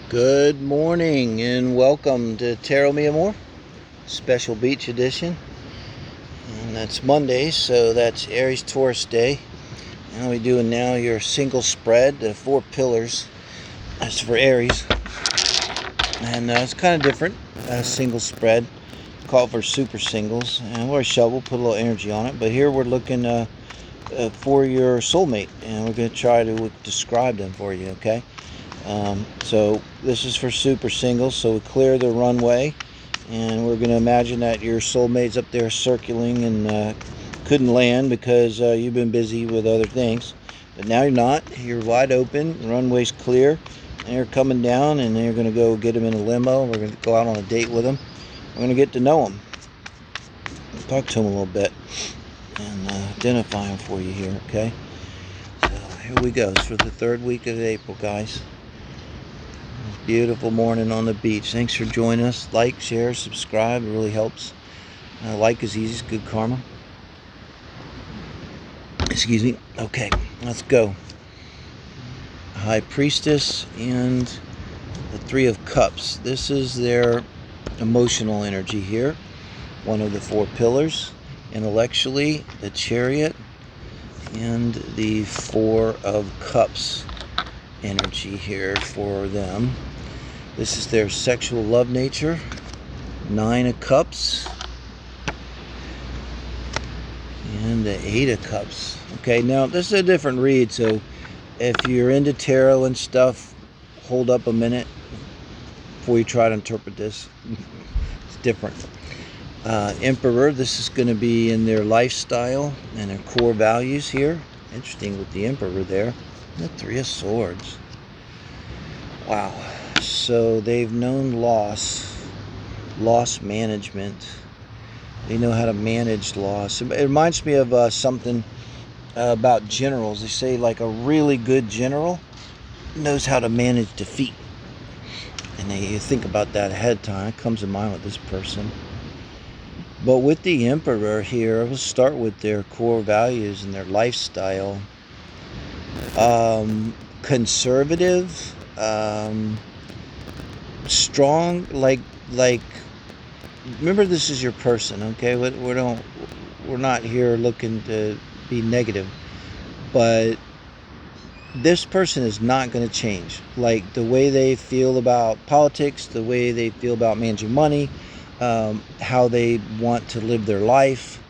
Good morning and welcome to Tarot Me Amor, Special Beach Edition. And that's Monday, so that's Aries Taurus Day. And we're doing now your single spread, the 4 pillars. That's for Aries. And it's kind of different, single spread. Called for super singles. And we're a shovel, put a little energy on it. But here we're looking for your soulmate. And we're going to try to describe them for you, okay? So this is for super singles, so we clear the runway and we're going to imagine that your soulmate's up there circling and couldn't land because you've been busy with other things, but now you're not. You're wide open, the runway's clear, and you're coming down, and you're going to go get them in a limo. We're going to go out on a date with them. We're going to get to know them, talk to them a little bit, and identify them for you here, okay? So here we go. It's for the 3rd week of April, guys. Beautiful morning on the beach. Thanks for joining us. Like, share, subscribe. It really helps. Like is easy. It's good karma. Excuse me. Okay, let's go. High Priestess and the 3 of Cups. This is their emotional energy here. One of the 4 pillars. Intellectually, the Chariot and the 4 of Cups energy here for them. This is their sexual love nature. 9 of Cups. And the 8 of Cups. Okay, now this is a different read, so if you're into tarot and stuff, hold up a minute before you try to interpret this. It's different. Emperor, this is going to be in their lifestyle and their core values here. Interesting with the Emperor there. And the 3 of Swords. Wow. So they've known loss management. They know how to manage loss. It reminds me of something about generals. They say like a really good general knows how to manage defeat. And you think about that ahead of time. It comes to mind with this person. But with the Emperor here, we'll start with their core values and their lifestyle. Conservative, strong, like remember, this is your person, okay? We're not here looking to be negative, but this person is not going to change. Like the way they feel about politics, the way they feel about managing money, how they want to live their life.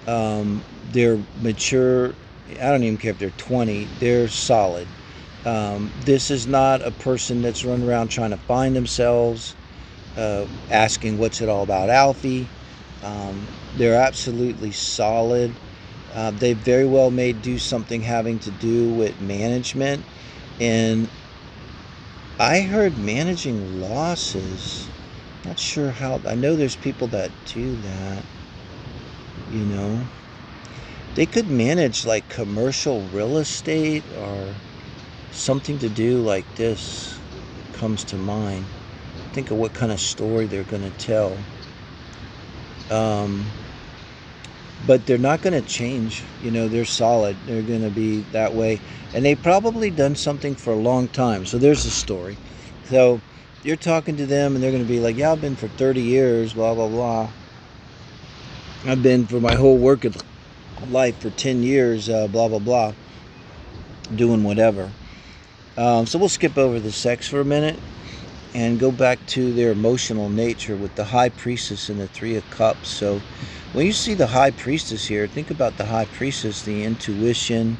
They're mature. I don't even care if they're 20. They're solid. This is not a person that's running around trying to find themselves, asking what's it all about, Alfie. They're absolutely solid. They very well may do something having to do with management. And I heard managing losses. Not sure how. I know there's people that do that, you know. They could manage like commercial real estate or something to do like this comes to mind. Think of what kind of story they're going to tell. But they're not going to change. You know, they're solid. They're going to be that way. And they've probably done something for a long time. So there's a story. So you're talking to them and they're going to be like, yeah, I've been for 30 years, blah, blah, blah. I've been for my whole work of life for 10 years, blah, blah, blah, doing whatever. So we'll skip over the sex for a minute and go back to their emotional nature with the High Priestess and the 3 of Cups. So when you see the High Priestess here, think about the High Priestess, the intuition.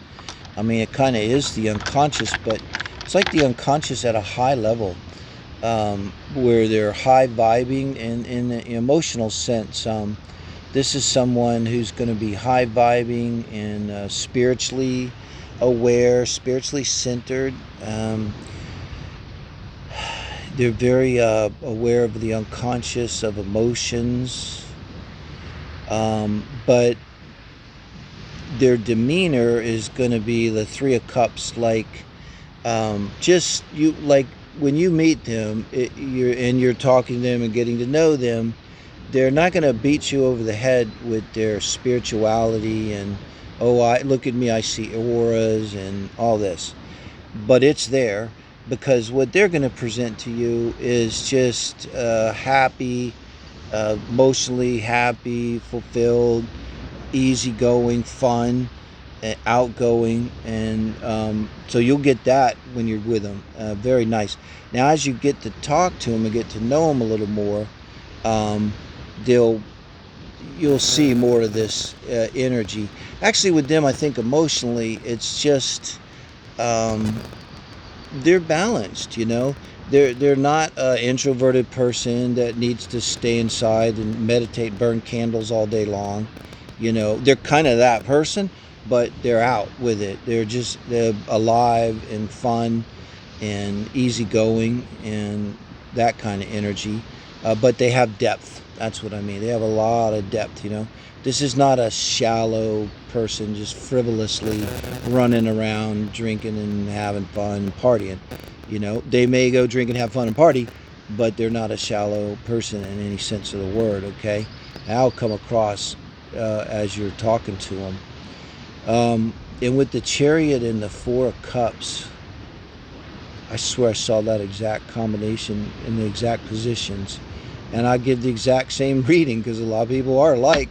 I mean, it kind of is the unconscious, but it's like the unconscious at a high level, where they're high vibing in the emotional sense. This is someone who's going to be high vibing and spiritually aware, spiritually centered. They're very aware of the unconscious, of emotions. But their demeanor is going to be the 3 of Cups, like just you, like when you meet them, you're talking to them and getting to know them. They're not going to beat you over the head with their spirituality and, oh, look at me, I see auras and all this. But it's there. because what they're going to present to you is just happy, emotionally happy, fulfilled, easygoing, fun, outgoing, and so you'll get that when you're with them. Very nice. Now, as you get to talk to them and get to know them a little more, um, they'll you'll see more of this energy. Actually, with them, I think emotionally, it's just um, they're balanced. They're not an introverted person that needs to stay inside and meditate, burn candles all day long. They're kind of that person, but they're out with it. They're alive and fun and easygoing and that kind of energy. But they have depth. That's what I mean. They have a lot of depth. This is not a shallow person just frivolously running around drinking and having fun and partying. They may go drink and have fun and party, but they're not a shallow person in any sense of the word. Okay, and I'll come across as you're talking to them. And with the Chariot and the Four of Cups, I swear I saw that exact combination in the exact positions. And I give the exact same reading because a lot of people are alike.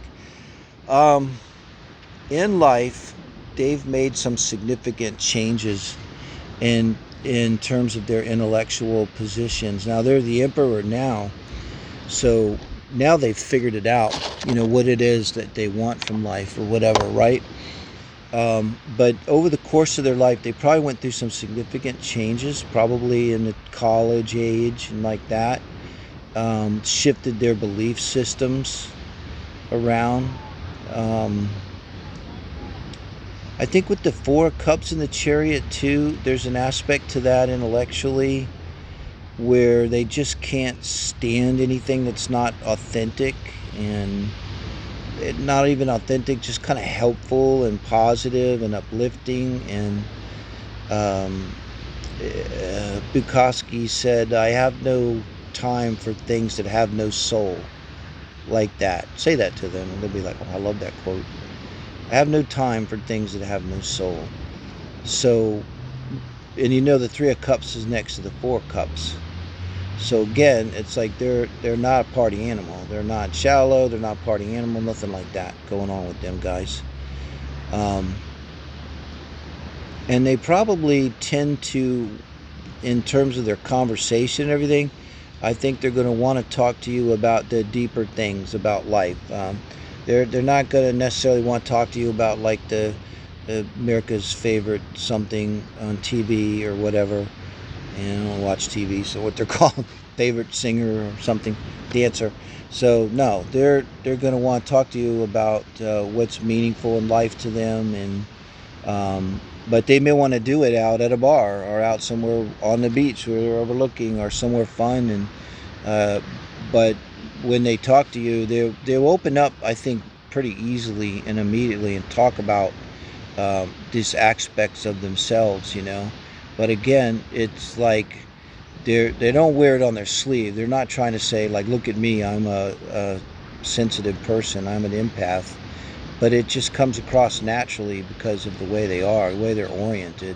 In life, they've made some significant changes in terms of their intellectual positions. Now they're the emperor now, so now they've figured it out. What it is that they want from life or whatever, right? But over the course of their life, they probably went through some significant changes, probably in the college age and like that. Shifted their belief systems around. I think with the Four of Cups in the Chariot too, there's an aspect to that intellectually where they just can't stand anything that's not authentic and not even authentic, just kind of helpful and positive and uplifting. And Bukowski said, "I have no time for things that have no soul." Like that. Say that to them and they'll be like, "Oh, I love that quote. I have no time for things that have no soul." So, and the Three of Cups is next to the Four of Cups. So again, it's like they're not a party animal. They're not shallow. They're not party animal. Nothing like that going on with them guys. And they probably tend to, in terms of their conversation and everything, I think they're going to want to talk to you about the deeper things about life. They're not going to necessarily want to talk to you about like the America's favorite something on TV or whatever. And I don't watch TV, so what they're called, favorite singer or something, dancer. So no, they're going to want to talk to you about what's meaningful in life to them, and but they may want to do it out at a bar or out somewhere on the beach where they're overlooking or somewhere fun. And but when they talk to you, they'll open up, I think, pretty easily and immediately and talk about these aspects of themselves. But again, it's like they don't wear it on their sleeve. They're not trying to say like, "Look at me, I'm a sensitive person, I'm an empath." But it just comes across naturally because of the way they are, the way they're oriented.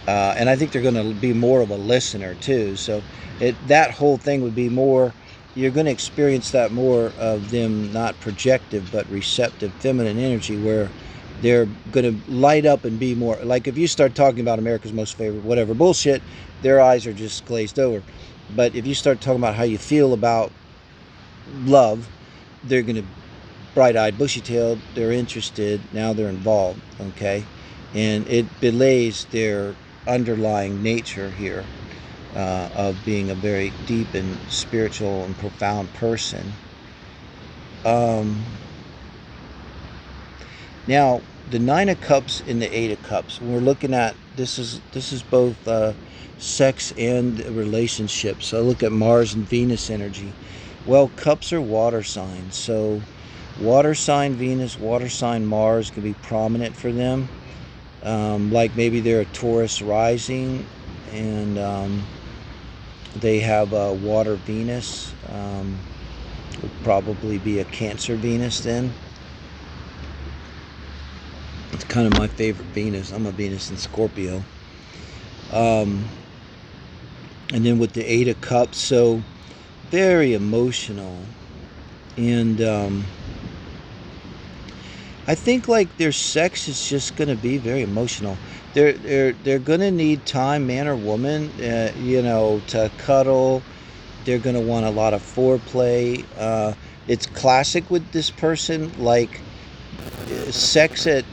And I think they're going to be more of a listener too. So that whole thing would be more, you're going to experience that more of them, not projective, but receptive, feminine energy, where they're going to light up and be more, like if you start talking about America's most favorite, whatever bullshit, their eyes are just glazed over. But if you start talking about how you feel about love, they're going to bright-eyed, bushy-tailed, they're interested, now they're involved, okay? And it belays their underlying nature here of being a very deep and spiritual and profound person. Now, the Nine of Cups and the Eight of Cups, when we're looking at, this is both sex and relationships. So I look at Mars and Venus energy. Well, cups are water signs, so water sign Venus, water sign Mars can be prominent for them. Like maybe they're a Taurus rising and they have a water Venus. Would probably be a Cancer Venus then. It's kind of my favorite Venus. I'm a Venus in Scorpio. And then with the Eight of Cups, so very emotional. And I think like their sex is just going to be very emotional. They're going to need time, man or woman, to cuddle. They're going to want a lot of foreplay. It's classic with this person, like sex at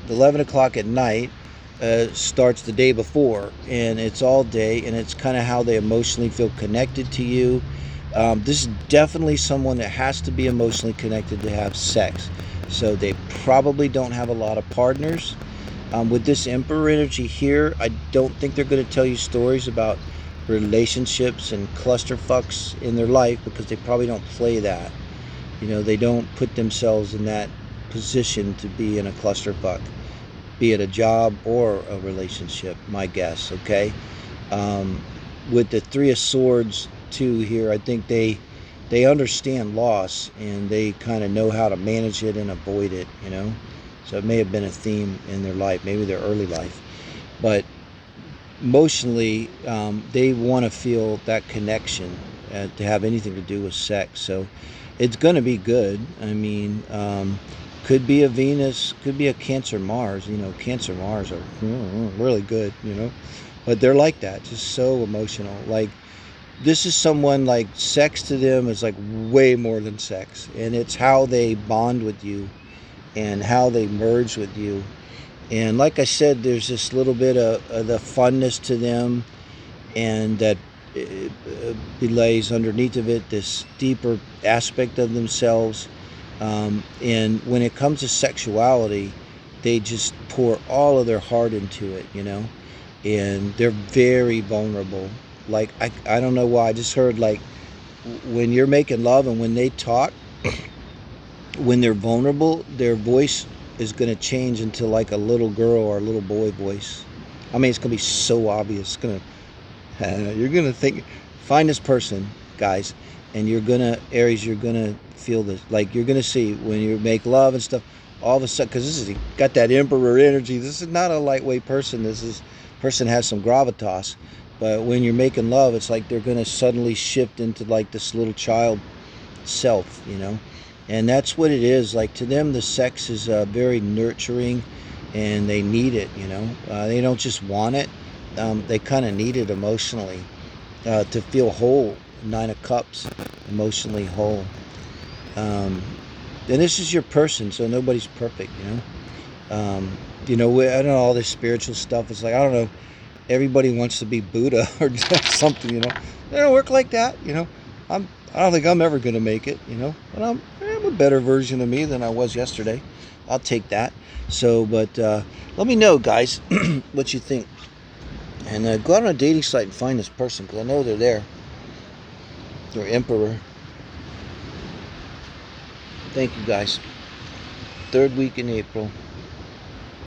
11 o'clock at night starts the day before, and it's all day, and it's kind of how they emotionally feel connected to you. This is definitely someone that has to be emotionally connected to have sex. So they probably don't have a lot of partners. With this Emperor energy here, I don't think they're going to tell you stories about relationships and clusterfucks in their life, because they probably don't play that. They don't put themselves in that position to be in a clusterfuck, be it a job or a relationship, my guess, okay? Um, with the Three of Swords too here, I think they understand loss, and they kind of know how to manage it and avoid it. So it may have been a theme in their life, maybe their early life. But emotionally, they want to feel that connection to have anything to do with sex. So it's going to be good. I mean, could be a Venus, could be a Cancer Mars. Cancer Mars are really good. But they're like that, just so emotional. Like, this is someone, like, sex to them is like way more than sex, and it's how they bond with you and how they merge with you. And like I said, there's this little bit of the funness to them, and that belays underneath of it this deeper aspect of themselves. And when it comes to sexuality, they just pour all of their heart into it. And they're very vulnerable. Like, I don't know why, I just heard, like, when you're making love and when they talk, when they're vulnerable, their voice is going to change into like a little girl or a little boy voice. I mean, it's going to be so obvious. It's going to, you're going to think, find this person, guys, and Aries, you're going to feel this. Like, you're going to see when you make love and stuff, all of a sudden, because this is got that Emperor energy. This is not a lightweight person. Person has some gravitas. But when you're making love, it's like they're going to suddenly shift into like this little child self. And that's what it is. Like, to them, the sex is very nurturing, and they need it. They don't just want it. They kind of need it emotionally to feel whole. Nine of Cups, emotionally whole. And this is your person, so nobody's perfect. I don't know, all this spiritual stuff. It's like, I don't know, everybody wants to be Buddha or something. They don't work like that. I don't think I'm ever going to make it. But I'm a better version of me than I was yesterday. I'll take that. So, but let me know, guys, what you think. And go out on a dating site and find this person, because I know they're there. They're Emperor. Thank you, guys. Third week in April.